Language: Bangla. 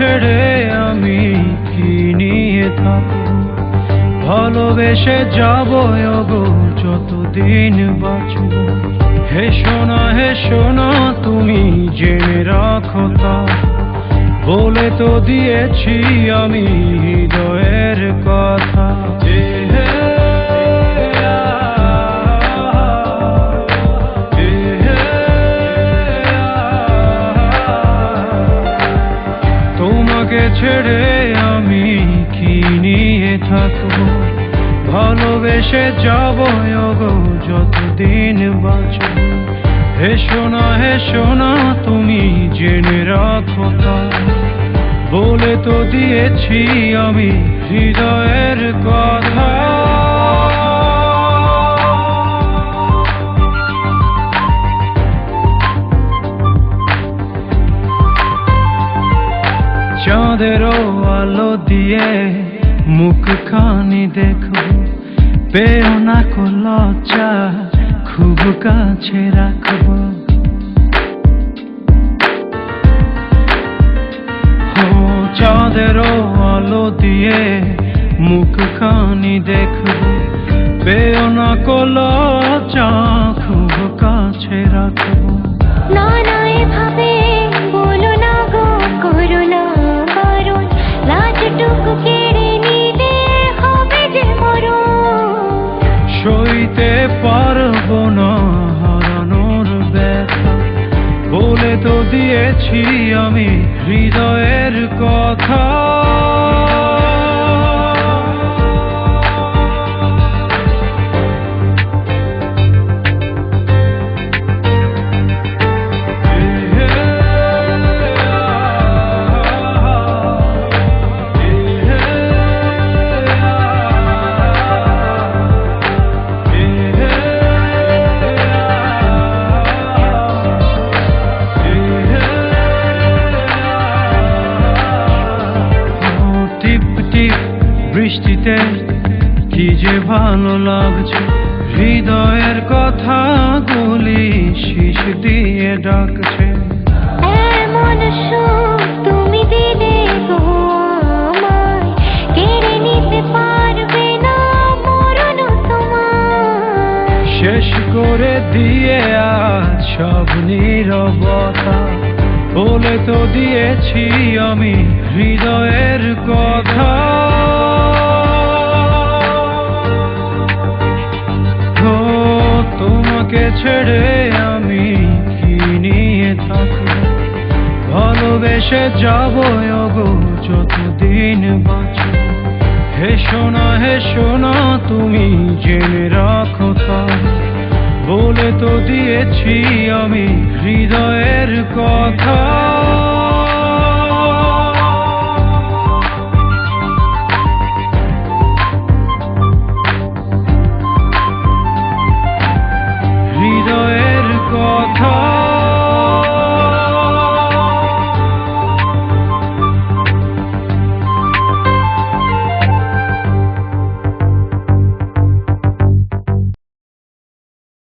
ছেড়ে আমি কি নিয়ে থাকব, ভালোবেসে যাব গো যতদিন বাঁচব। হে সোনা তুমি জেনে রাখো তা, বলে তো দিয়েছি আমি হৃদয়ের কথা। তোমাকে ছেড়ে আমি কি নিয়ে থাকবো, ভালোবেসে যাব গো যতদিন বাঁচব। হে সোনা তুমি জেনে রাখো তা, বলে তো দিয়েছি আমি হৃদয়ের কথা। চাঁদেরও আলো দিয়ে মুখখানি দেখো, পেও না কো লজ্জা, খুব কাছে রাখবো। চাঁদেরও আলো দিয়ে মুখখানি দেখো, পেও না কো লজ্জা, খুব কাছে রাখবো। না না এভাবে বলো না গো, করো না বারণ, লাজটুকু কেড়ে নিলে হবে যে মরণ। সইতে পারবো না হারানোর ব্যথা, বলে তো দিয়েছি আমি হৃদয়ের কথা। বৃষ্টিতে কি যে ভালো লাগছে, হৃদয়ের কথা গুলি শীষ দিয়ে ডাকছে। এমন সুখ তুমি দিলে গো আমায়, কেড়ে নিতে পারবে না মরণ তোমার। শেষ করে দিয়ে আজ সব নীরবতা, বলে তো দিয়েছি আমি হৃদয়ের কথা। তোমাকে ছেড়ে আমি কি নিয়ে থাকবো, ভালোবেসে যাব গো যতদিন বাঁচব। হে সোনা তুমি জেনে রাখো তা, বলে তো দিয়েছি আমি হৃদয়ের কথা।